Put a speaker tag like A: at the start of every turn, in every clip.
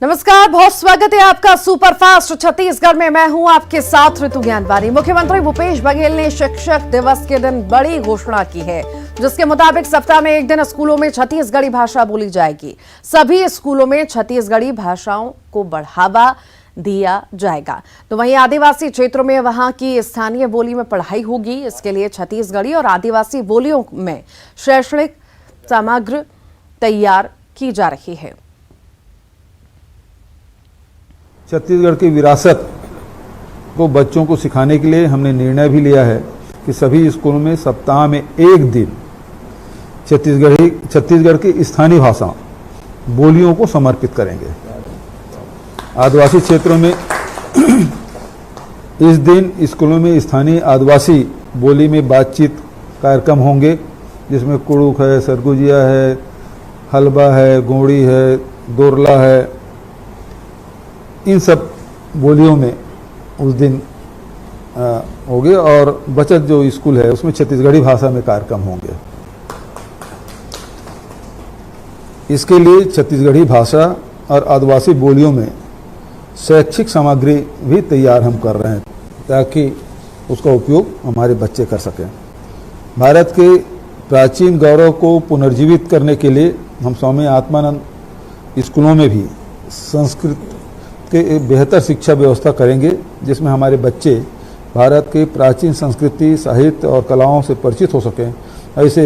A: नमस्कार, बहुत स्वागत है आपका सुपरफास्ट छत्तीसगढ़ में। मैं हूं आपके साथ ऋतु ज्ञानवानी। मुख्यमंत्री भूपेश बघेल ने शिक्षक दिवस के दिन बड़ी घोषणा की है, जिसके मुताबिक सप्ताह में एक दिन स्कूलों में छत्तीसगढ़ी भाषा बोली जाएगी। सभी स्कूलों में छत्तीसगढ़ी भाषाओं को बढ़ावा दिया जाएगा। तो वहीं आदिवासी क्षेत्रों में वहां की स्थानीय बोली में पढ़ाई होगी। इसके लिए छत्तीसगढ़ी और आदिवासी बोलियों में शैक्षणिक सामग्री तैयार की जा रही है।
B: छत्तीसगढ़ की विरासत को बच्चों को सिखाने के लिए हमने निर्णय भी लिया है कि सभी स्कूलों में सप्ताह में एक दिन छत्तीसगढ़ की स्थानीय भाषा बोलियों को समर्पित करेंगे। आदिवासी क्षेत्रों में इस दिन स्कूलों में स्थानीय आदिवासी बोली में बातचीत कार्यक्रम होंगे, जिसमें कुड़ुक है, सरगुजिया है, हलबा है, गोड़ी है, दोरला है। इन सब बोलियों में उस दिन होंगे और बचत जो स्कूल है उसमें छत्तीसगढ़ी भाषा में कार्यक्रम होंगे। इसके लिए छत्तीसगढ़ी भाषा और आदिवासी बोलियों में शैक्षिक सामग्री भी तैयार हम कर रहे हैं, ताकि उसका उपयोग हमारे बच्चे कर सकें। भारत के प्राचीन गौरव को पुनर्जीवित करने के लिए हम स्वामी आत्मानंद स्कूलों में भी संस्कृत के बेहतर शिक्षा व्यवस्था करेंगे, जिसमें हमारे बच्चे भारत के प्राचीन संस्कृति, साहित्य और कलाओं से परिचित हो सकें, ऐसे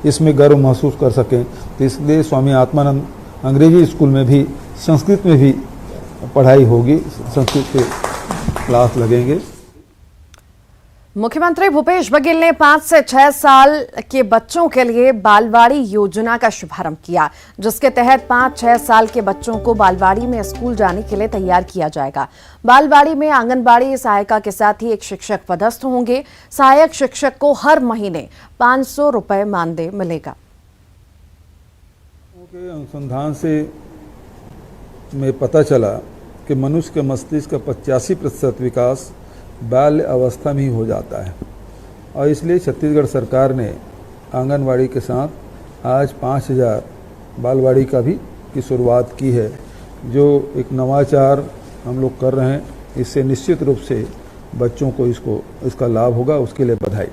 B: इसमें गर्व महसूस कर सकें। तो इसलिए स्वामी आत्मानंद अंग्रेजी स्कूल में भी संस्कृत में भी पढ़ाई होगी, संस्कृत के क्लास लगेंगे।
A: मुख्यमंत्री भूपेश बघेल ने 5 से 6 साल के बच्चों के लिए बालवाड़ी योजना का शुभारंभ किया, जिसके तहत 5-6 साल के बच्चों को बालवाड़ी में स्कूल जाने के लिए तैयार किया जाएगा। बालवाड़ी में आंगनबाड़ी सहायिका के साथ ही एक शिक्षक पदस्थ होंगे। सहायक शिक्षक को हर महीने 500 रुपए मानदेय मिलेगा।
B: अनुसंधान से में पता चला कि मनुष्य के मस्तिष्क का 85% विकास बाल्य अवस्था में ही हो जाता है, और इसलिए छत्तीसगढ़ सरकार ने आंगनवाड़ी के साथ आज 5000 बालवाड़ी का भी की शुरुआत की है, जो एक नवाचार हम लोग कर रहे हैं। इससे निश्चित रूप से बच्चों को इसका लाभ होगा, उसके लिए बधाई।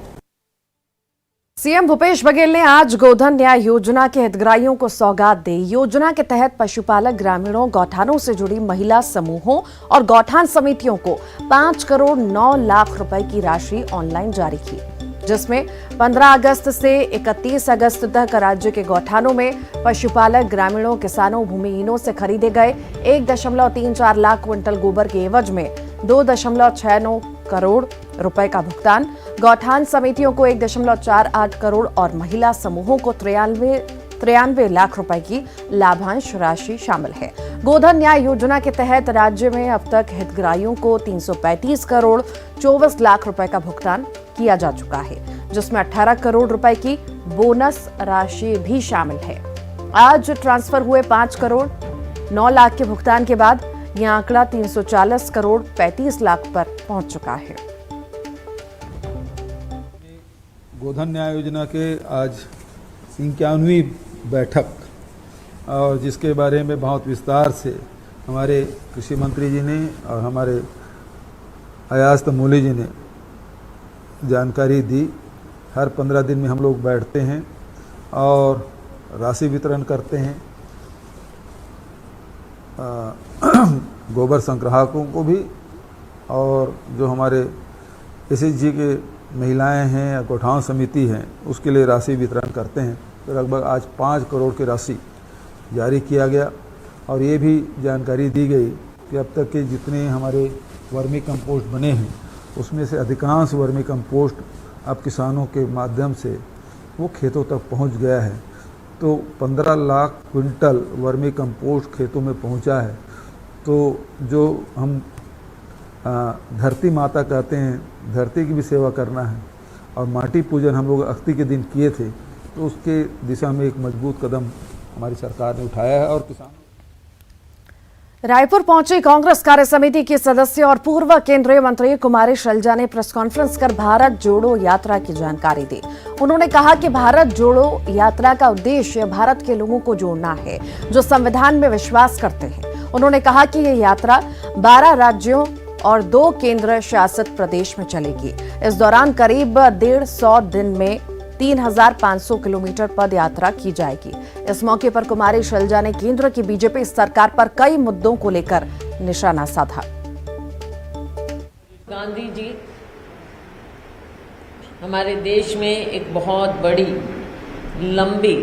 A: सीएम भूपेश बघेल ने आज गोधन न्याय योजना के हितग्राहियों को सौगात दी। योजना के तहत पशुपालक ग्रामीणों, गौठानों से जुड़ी महिला समूहों और गौठान समितियों को 5 करोड़ 9 लाख रुपए की राशि ऑनलाइन जारी की, जिसमें 15 अगस्त से 31 अगस्त तक राज्य के गौठानों में पशुपालक ग्रामीणों, किसानों, भूमिहीनों से खरीदे गए 1.34 लाख क्विंटल गोबर के एवज में 2.69 करोड़ रुपए का भुगतान, गौठान समितियों को 1.48 करोड़ और महिला समूहों को 93 लाख रुपए की लाभांश राशि शामिल है। गोधन न्याय योजना के तहत राज्य में अब तक हितग्राहियों को 335 करोड़ 24 लाख रुपए का भुगतान किया जा चुका है, जिसमें 18 करोड़ रुपए की बोनस राशि भी शामिल है। आज ट्रांसफर हुए 5 करोड़ 9 लाख के भुगतान के बाद यह आंकड़ा 340 करोड़ 35 लाख पर पहुंच चुका है।
B: गोधन न्याय योजना के आज 51वीं बैठक, और जिसके बारे में बहुत विस्तार से हमारे कृषि मंत्री जी ने और हमारे अयाज तमोली जी ने जानकारी दी। हर 15 दिन में हम लोग बैठते हैं और राशि वितरण करते हैं। गोबर संग्राहकों को भी, और जो हमारे एसएचजी के महिलाएं हैं या गौठान समिति हैं, उसके लिए राशि वितरण करते हैं। तो लगभग आज 5 करोड़ की राशि जारी किया गया, और ये भी जानकारी दी गई कि अब तक के जितने हमारे वर्मी कंपोस्ट बने हैं, उसमें से अधिकांश वर्मी कंपोस्ट अब किसानों के माध्यम से वो खेतों तक पहुंच गया है। तो 15 लाख क्विंटल वर्मी कंपोस्ट खेतों में पहुंचा है। तो जो हम धरती माता कहते हैं, धरती की भी सेवा करना है, और माटी पूजन हम लोग अस्थि के दिन किए थे, तो उसके दिशा में एक मजबूत कदम हमारी सरकार ने उठाया है। और किसान
A: रायपुर पहुंची कांग्रेस कार्य समिति की सदस्य और पूर्व केंद्रीय मंत्री कुमारी शैलजा ने प्रेस कॉन्फ्रेंस कर भारत जोड़ो यात्रा की जानकारी दी। उन्होंने कहा कि भारत जोड़ो यात्रा का उद्देश्य भारत के लोगों को जोड़ना है, जो संविधान में विश्वास करते हैं। उन्होंने कहा कि ये यात्रा 12 राज्यों और 2 केंद्र शासित प्रदेश में चलेगी। इस दौरान करीब 150 दिन में 3,500 किलोमीटर पद यात्रा की जाएगी। इस मौके पर कुमारी शैलजा ने केंद्र की बीजेपी सरकार पर कई मुद्दों को लेकर निशाना साधा।
C: गांधी जी हमारे देश में एक बहुत बड़ी लंबी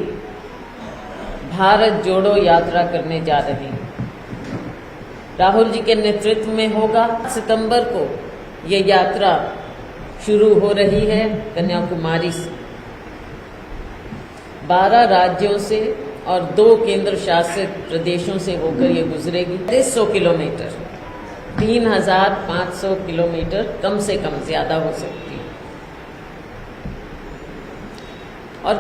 C: भारत जोड़ो यात्रा करने जा रहे हैं। राहुल जी के नेतृत्व में होगा। सितंबर को ये यात्रा शुरू हो रही है कन्याकुमारी से। 12 राज्यों से और 2 केंद्र शासित प्रदेशों से होकर ये गुजरेगी। 150 किलोमीटर, 3,500 किलोमीटर कम से कम, ज्यादा हो सकती है, और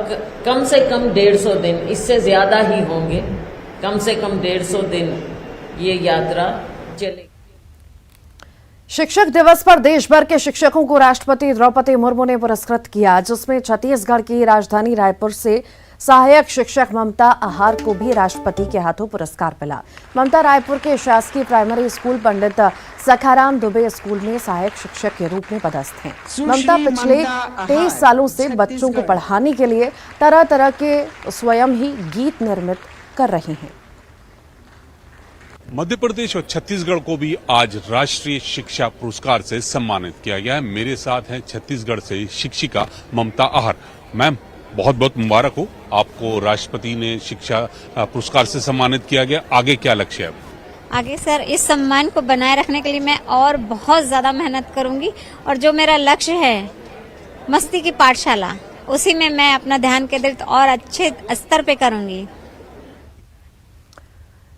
C: कम से कम 150 दिन, इससे ज्यादा ही होंगे। कम से कम 150 दिन ये यात्रा चलेगी।
A: शिक्षक दिवस पर देश भर के शिक्षकों को राष्ट्रपति द्रौपदी मुर्मू ने पुरस्कृत किया, जिसमें छत्तीसगढ़ की राजधानी रायपुर से सहायक शिक्षक ममता आहार को भी राष्ट्रपति के हाथों पुरस्कार मिला। ममता रायपुर के शासकीय प्राइमरी स्कूल पंडित सखाराम दुबे स्कूल में सहायक शिक्षक के रूप में पदस्थ हैं। ममता पिछले 23 सालों से बच्चों को पढ़ाने के लिए तरह तरह के स्वयं ही गीत निर्मित कर रही हैं।
D: मध्य प्रदेश और छत्तीसगढ़ को भी आज राष्ट्रीय शिक्षा पुरस्कार से सम्मानित किया गया है। मेरे साथ हैं छत्तीसगढ़ से शिक्षिका ममता आहार। मैम, बहुत बहुत मुबारक हो, आपको राष्ट्रपति ने शिक्षा पुरस्कार से सम्मानित किया गया। आगे क्या लक्ष्य है?
E: आगे सर, इस सम्मान को बनाए रखने के लिए मैं और बहुत ज्यादा मेहनत करूंगी, और जो मेरा लक्ष्य है मस्ती की पाठशाला, उसी में मैं अपना ध्यान केंद्रित और अच्छे स्तर पे करूंगी।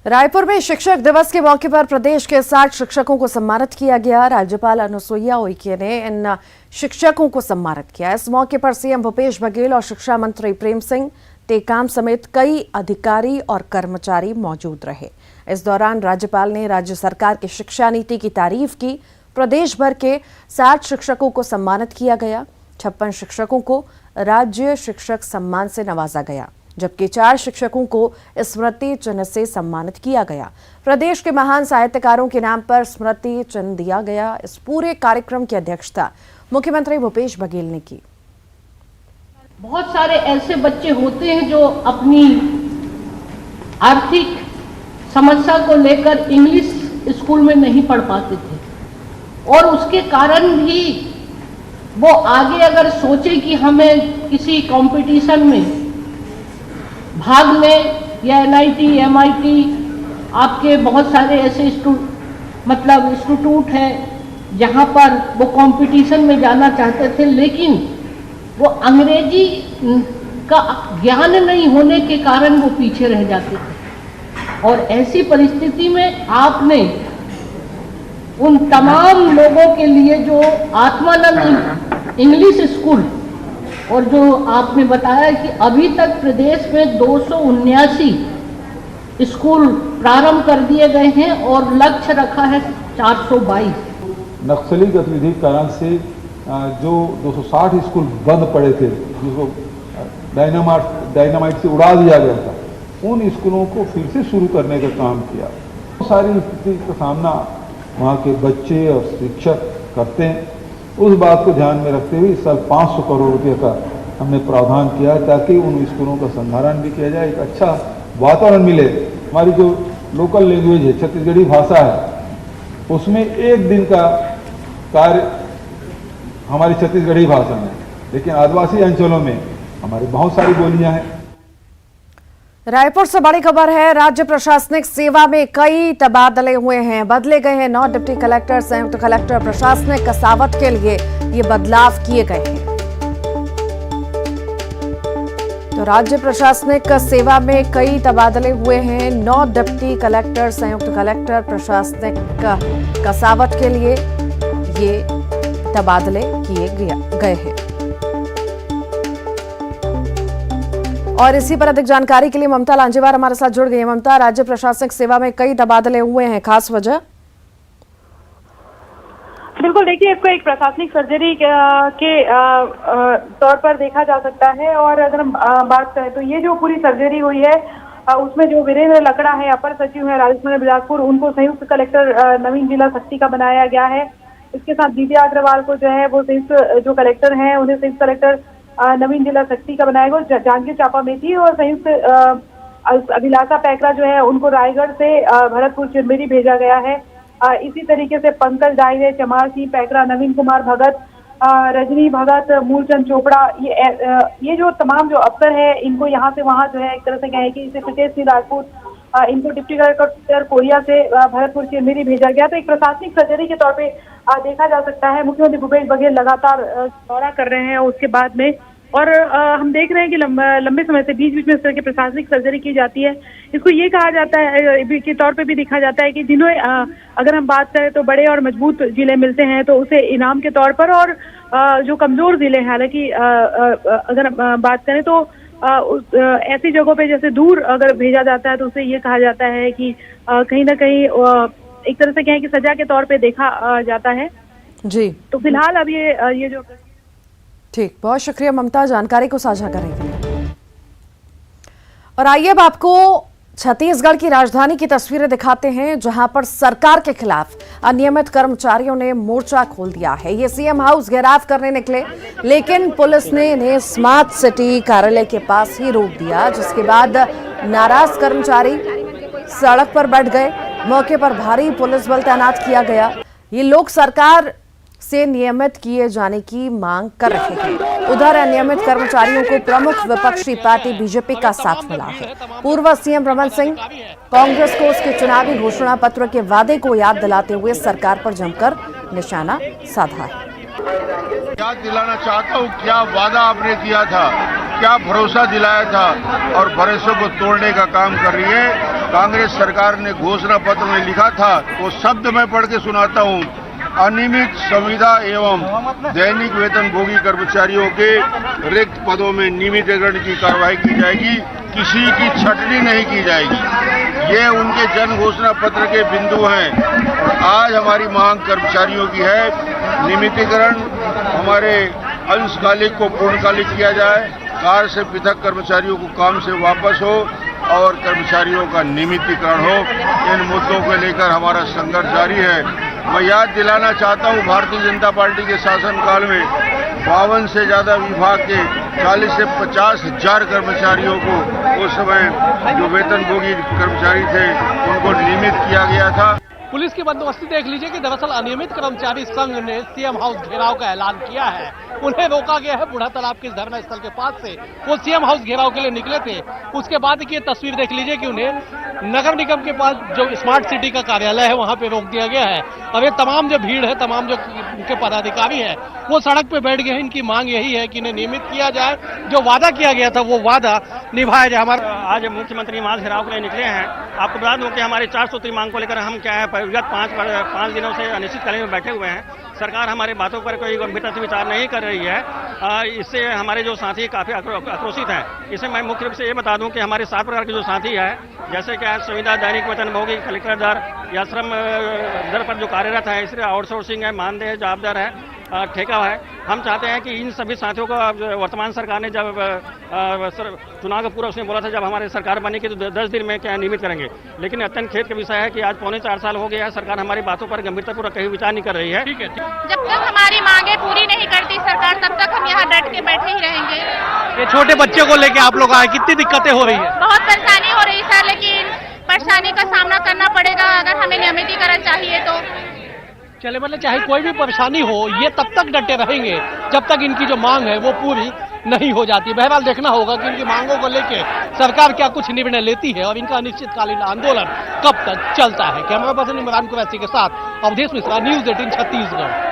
A: रायपुर में शिक्षक दिवस के मौके पर प्रदेश के 60 शिक्षकों को सम्मानित किया गया। राज्यपाल अनुसुईया उइके ने इन शिक्षकों को सम्मानित किया। इस मौके पर सीएम भूपेश बघेल और शिक्षा मंत्री प्रेम सिंह टेकाम समेत कई अधिकारी और कर्मचारी मौजूद रहे। इस दौरान राज्यपाल ने राज्य सरकार की शिक्षा नीति की तारीफ की। प्रदेश भर के 60 शिक्षकों को सम्मानित किया गया। 56 शिक्षकों को राज्य शिक्षक सम्मान से नवाजा गया, जबकि 4 शिक्षकों को स्मृति चिन्ह से सम्मानित किया गया। प्रदेश के महान साहित्यकारों के नाम पर स्मृति चिन्ह दिया गया। इस पूरे कार्यक्रम की अध्यक्षता मुख्यमंत्री भूपेश बघेल ने की।
F: बहुत सारे ऐसे बच्चे होते हैं जो अपनी आर्थिक समस्या को लेकर इंग्लिश स्कूल में नहीं पढ़ पाते थे, और उसके कारण भी वो आगे अगर सोचे कि हमें किसी कंपटीशन में भाग लें, या NIT, MIT, आपके बहुत सारे ऐसे इंस्टीट्यूट है जहाँ पर वो कंपटीशन में जाना चाहते थे, लेकिन वो अंग्रेजी का ज्ञान नहीं होने के कारण वो पीछे रह जाते थे। और ऐसी परिस्थिति में आपने उन तमाम लोगों के लिए जो आत्मानंद इंग्लिश स्कूल, और जो आपने बताया कि अभी तक प्रदेश में 279 स्कूल प्रारंभ कर दिए गए हैं और लक्ष्य रखा है 422।
B: नक्सली गतिविधि के कारण से जो 260 स्कूल बंद पड़े थे, जिसको डायनामाइट से उड़ा दिया गया था, उन स्कूलों को फिर से शुरू करने का काम किया। बहुत सारी स्थिति का सामना वहाँ के बच्चे और शिक्षक करते हैं। उस बात को ध्यान में रखते हुए इस साल 500 करोड़ रुपये का हमने प्रावधान किया, ताकि उन स्कूलों का संधारण भी किया जाए, एक अच्छा वातावरण मिले। हमारी जो लोकल लैंग्वेज है, छत्तीसगढ़ी भाषा है, उसमें एक दिन का कार्य हमारी छत्तीसगढ़ी भाषा में, लेकिन आदिवासी अंचलों में हमारी बहुत सारी बोलियां हैं।
A: रायपुर से बड़ी खबर है। राज्य प्रशासनिक सेवा में कई तबादले हुए हैं। बदले गए हैं 9 डिप्टी कलेक्टर, संयुक्त कलेक्टर। प्रशासनिक कसावट के लिए ये बदलाव किए गए हैं। तो राज्य प्रशासनिक सेवा में कई तबादले हुए हैं। 9 डिप्टी कलेक्टर, संयुक्त कलेक्टर, प्रशासनिक कसावट के लिए ये तबादले किए गए हैं। और इसी पर अधिक जानकारी के लिए ममता लांजेवार हमारे साथ जुड़ गई हैं। ममता, राज्य प्रशासनिक सेवा में कई तबादले हुए हैं, खास वजह?
G: बिल्कुल, देखिए, इसको एक प्रशासनिक सर्जरी के तौर पर देखा जा सकता है। और अगर हम बात करें तो ये जो पूरी सर्जरी हुई है उसमें जो वीरेंद्र लकड़ा है, अपर सचिव है राजस्थान बिलासपुर, उनको संयुक्त कलेक्टर नवीन जिला शक्ति का बनाया गया है। इसके साथ दिव्या अग्रवाल को जो है वो संयुक्त जो कलेक्टर हैं उन्हें संयुक्त कलेक्टर नवीन जिला शक्ति का बनाया गया। जांजगीर चांपा में थी और संयुक्त अभिलाषा पैकरा जो है उनको रायगढ़ से भरतपुर चिरमिरी भेजा गया है। इसी तरीके से पंकज डाइरे, चमार सिंह पैकरा, नवीन कुमार भगत, रजनी भगत, मूलचंद चोपड़ा, ये जो तमाम जो अफसर है इनको यहाँ से वहाँ जो है एक तरह से कहें कि इसे सुचेत सिंह राजपूत इनको डिप्टी कलेक्टर कोरिया से भरतपुर चिरमिरी भेजा गया। तो एक प्रशासनिक सर्जरी के तौर पे देखा जा सकता है। मुख्यमंत्री भूपेश बघेल लगातार दौरा कर रहे हैं उसके बाद में, और हम देख रहे हैं कि लंबे समय से बीच बीच में इस तरह की प्रशासनिक सर्जरी की जाती है। इसको ये कहा जाता है के तौर पे भी देखा जाता है कि जिन्हें अगर हम बात करें तो बड़े और मजबूत जिले मिलते हैं तो उसे इनाम के तौर पर, और जो कमजोर जिले हैं, हालांकि अगर बात करें तो ऐसी जगहों पे जैसे दूर अगर भेजा जाता है तो उसे ये कहा जाता है कि कहीं ना कहीं एक तरह से कहें कि सजा के तौर पे देखा जाता है
A: जी।
G: तो फिलहाल अब ये जो
A: ठीक, बहुत शुक्रिया ममता जानकारी को साझा करने के लिए। और आइए अब आपको छत्तीसगढ़ की राजधानी की तस्वीरें दिखाते हैं जहां पर सरकार के खिलाफ अनियमित कर्मचारियों ने मोर्चा खोल दिया है। ये सीएम हाउस घेराव करने निकले, लेकिन पुलिस ने इन्हें स्मार्ट सिटी कार्यालय के पास ही रोक दिया, जिसके बाद नाराज कर्मचारी सड़क पर बैठ गए। मौके पर भारी पुलिस बल तैनात किया गया। ये लोग सरकार से नियमित किए जाने की मांग कर रहे हैं। उधर अनियमित कर्मचारियों को प्रमुख विपक्षी पार्टी बीजेपी का साथ मिला है। पूर्व सीएम रमन सिंह कांग्रेस को उसके चुनावी घोषणा पत्र के वादे को याद दिलाते हुए सरकार पर जमकर निशाना साधा है।
H: याद दिलाना चाहता हूँ, क्या वादा आपने किया था, क्या भरोसा दिलाया था, और भरोसे को तोड़ने का काम कर रही है। कांग्रेस सरकार ने घोषणा पत्र में लिखा था, वो शब्द मैं पढ़ के सुनाता हूँ। अनियमित संविदा एवं दैनिक वेतन भोगी कर्मचारियों के रिक्त पदों में नियमितीकरण की कार्रवाई की जाएगी, किसी की छटनी नहीं की जाएगी। ये उनके जन घोषणा पत्र के बिंदु हैं। और आज हमारी मांग कर्मचारियों की है, नियमितीकरण, हमारे अंशकालिक को पूर्णकालिक किया जाए, कार्य से पृथक कर्मचारियों को काम से वापस हो और कर्मचारियों का नियमितीकरण हो। इन मुद्दों को लेकर हमारा संघर्ष जारी है। मैं याद दिलाना चाहता हूं, भारतीय जनता पार्टी के शासनकाल में 52 से ज्यादा विभाग के 40 से 50 हजार कर्मचारियों को उस समय जो वेतनभोगी कर्मचारी थे उनको नियमित किया गया था।
I: पुलिस की बंदोबस्ती देख लीजिए कि दरअसल अनियमित कर्मचारी संघ ने सीएम हाउस घेराव का ऐलान किया है। उन्हें रोका गया है बूढ़ा तालाब के धरना स्थल के पास से। वो सीएम हाउस घेराव के लिए निकले थे। उसके बाद की तस्वीर देख लीजिए कि उन्हें नगर निगम के पास जो स्मार्ट सिटी का कार्यालय है वहां पे रोक दिया गया है। अब ये तमाम जो भीड़ है, तमाम जो उनके पदाधिकारी है, वो सड़क पे बैठ गए हैं। इनकी मांग यही है कि इन्हें नियमित किया जाए, जो वादा किया गया था वो वादा निभाया जाए। हमारे
J: आज मुख्यमंत्री माल घेराव के लिए निकले हैं। आपको बता दूं कि हमारी 4 सूत्री मांग को लेकर हम क्या है विगत 5 दिनों से अनिश्चितकालीन में बैठे हुए हैं। सरकार हमारी बातों पर कोई गंभीरता से विचार नहीं कर रही है। इससे हमारे जो साथी काफी आक्रोशित हैं। इसे मैं मुख्य रूप से ये बता दूं कि हमारे 7 प्रकार के जो साथी है, जैसे कि संविदा, दैनिक वेतनभोगी, कलेक्टर दर या श्रम दर पर जो कार्यरत है, इसलिए आउटसोर्सिंग है, मानदेय, जवाबदार है, ठेका है। हम चाहते हैं कि इन सभी साथियों को वर्तमान सरकार ने जब चुनाव का पूर्व उसने बोला था जब हमारी सरकार बनेगी तो 10 दिन में क्या नियमित करेंगे, लेकिन अत्यंत खेद का विषय है कि आज 4.25 साल हो गया है, सरकार हमारी बातों पर गंभीरतापूर्वक कहीं विचार नहीं कर रही है।
I: ठीक है,
K: जब तक हमारी मांगे पूरी नहीं करती सरकार, तब तक हम यहाँ डट के बैठे ही रहेंगे।
I: ये छोटे बच्चे को लेके आप लोग आए, कितनी दिक्कतें हो रही है?
K: बहुत परेशानी हो रही सर, लेकिन परेशानी का सामना करना पड़ेगा अगर हमें नियमितीकरण चाहिए तो।
I: चले मतलब चाहे कोई भी परेशानी हो, ये तब तक डटे रहेंगे जब तक इनकी जो मांग है वो पूरी नहीं हो जाती। बहरहाल देखना होगा कि इनकी मांगों को लेके सरकार क्या कुछ निर्णय लेती है और इनका अनिश्चितकालीन आंदोलन कब तक चलता है। कैमरा पर्सन इमरान कुरैशी के साथ अवधेश मिश्रा, न्यूज़ 18 छत्तीसगढ़।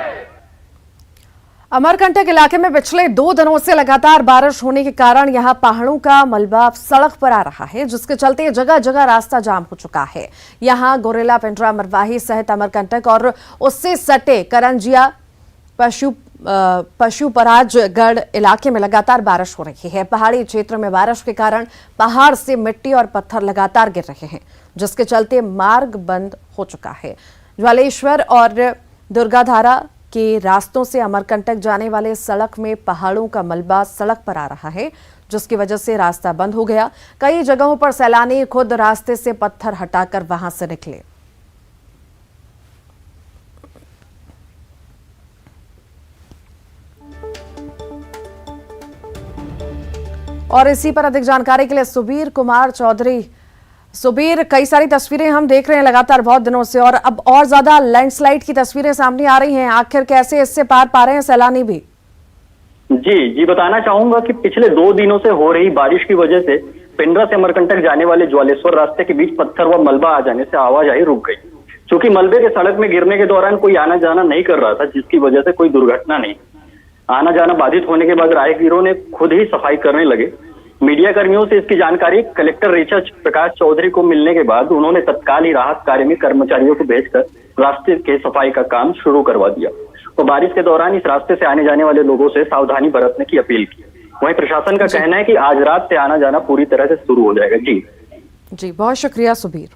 A: अमरकंटक इलाके में पिछले 2 दिनों से लगातार बारिश होने के कारण यहां पहाड़ों का मलबा सड़क पर आ रहा है, जिसके चलते जगह जगह रास्ता जाम हो चुका है। यहां गोरेला, पिंडरा, मरवाही सहित अमरकंटक और उससे सटे करंजिया, पशुपराजगढ़ इलाके में लगातार बारिश हो रही है। पहाड़ी क्षेत्र में बारिश के कारण पहाड़ से मिट्टी और पत्थर लगातार गिर रहे हैं, जिसके चलते मार्ग बंद हो चुका है। ज्वालेश्वर और दुर्गाधारा के रास्तों से अमरकंटक जाने वाले सड़क में पहाड़ों का मलबा सड़क पर आ रहा है, जिसकी वजह से रास्ता बंद हो गया। कई जगहों पर सैलानी खुद रास्ते से पत्थर हटाकर वहां से निकले। और इसी पर अधिक जानकारी के लिए सुबीर कुमार चौधरी। सुबीर, कई सारी तस्वीरें हम देख रहे हैं लगातार बहुत दिनों से, और अब और ज्यादा लैंडस्लाइड की तस्वीरें सामने आ रही हैं। आखिर कैसे इससे पार पा रहे हैं सैलानी भी?
L: जी बताना चाहूंगा कि पिछले 2 दिनों से हो रही बारिश की वजह से पिंडरा से अमरकंटक जाने वाले ज्वालेश्वर रास्ते के बीच पत्थर व मलबा आ जाने से आवाजाही रुक गई। क्योंकि मलबे के सड़क में गिरने के दौरान कोई आना जाना नहीं कर रहा था, जिसकी वजह से कोई दुर्घटना नहीं। आना जाना बाधित होने के बाद राहगीरों ने खुद ही सफाई करने लगे। मीडिया कर्मियों से इसकी जानकारी कलेक्टर ऋचा प्रकाश चौधरी को मिलने के बाद उन्होंने तत्काल ही राहत कार्य में कर्मचारियों को भेजकर रास्ते के सफाई का काम शुरू करवा दिया। तो बारिश के दौरान इस रास्ते से आने जाने वाले लोगों से सावधानी बरतने की अपील की। वहीं प्रशासन का कहना है कि आज रात से आना जाना पूरी तरह से शुरू हो जाएगा। जी
A: बहुत शुक्रिया सुबीर।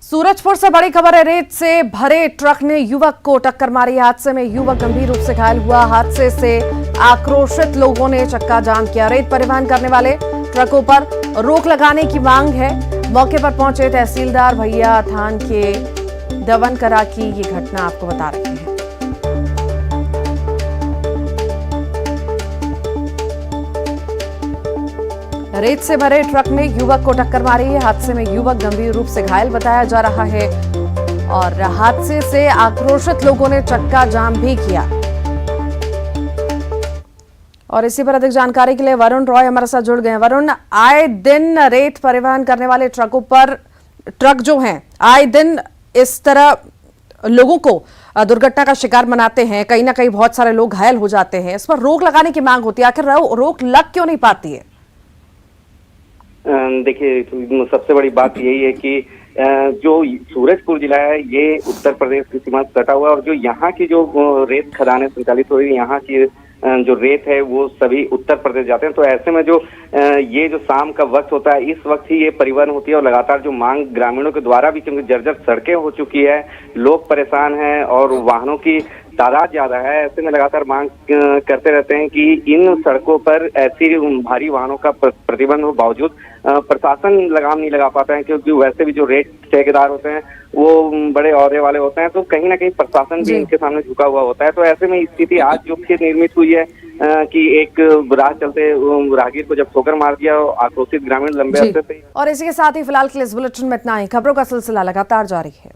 A: सूरजपुर से बड़ी खबर है। रेत से भरे ट्रक ने युवक को टक्कर मारी। हादसे में युवक गंभीर रूप से घायल हुआ। हादसे से आक्रोशित लोगों ने चक्का जाम किया। रेत परिवहन करने वाले ट्रकों पर रोक लगाने की मांग है। मौके पर पहुंचे तहसीलदार भैया थान के दवन करा की ये घटना आपको बता रहे हैं। रेत से भरे ट्रक ने युवक को टक्कर मारी है। हादसे में युवक गंभीर रूप से घायल बताया जा रहा है और हादसे से आक्रोशित लोगों ने चक्का जाम भी किया। और इसी पर अधिक जानकारी के लिए वरुण रॉय हमारे साथ जुड़ गए। वरुण, आए दिन रेत परिवहन करने वाले ट्रकों पर ट्रक जो हैं आए दिन इस तरह लोगों को दुर्घटना का शिकार बनाते हैं। कहीं ना कहीं बहुत सारे लोग घायल हो जाते हैं। इस पर रोक लगाने की मांग होती है। आखिर रोक लग क्यों नहीं पाती है?
M: देखिए, सबसे बड़ी बात यही है कि जो सूरजपुर जिला है ये उत्तर प्रदेश की सीमा से सटा हुआ है और जो यहाँ की जो रेत खदानें संचालित हो रही है, यहाँ की जो रेत है वो सभी उत्तर प्रदेश जाते हैं। तो ऐसे में जो ये जो शाम का वक्त होता है, इस वक्त ही ये परिवहन होती है और लगातार जो मांग ग्रामीणों के द्वारा भी, क्योंकि जर्जर सड़कें हो चुकी है, लोग परेशान हैं और वाहनों की तादाद ज्यादा है। ऐसे में लगातार मांग करते रहते हैं कि इन सड़कों पर ऐसी भारी वाहनों का प्रतिबंध हो बावजूद प्रशासन लगाम नहीं लगा पाता है, क्योंकि वैसे भी जो रेट ठेकेदार होते हैं वो बड़े ओहदे वाले होते हैं, तो कहीं ना कहीं प्रशासन भी इनके सामने झुका हुआ होता है। तो ऐसे में स्थिति आज जो फिर निर्मित हुई है कि एक राह चलते राहगीर को जब ठोकर मार दिया, आक्रोशित ग्रामीण लंबे अरसे से।
A: और इसी के साथ ही फिलहाल के लिए इस बुलेटिन में इतना ही। खबरों का सिलसिला लगातार जारी है।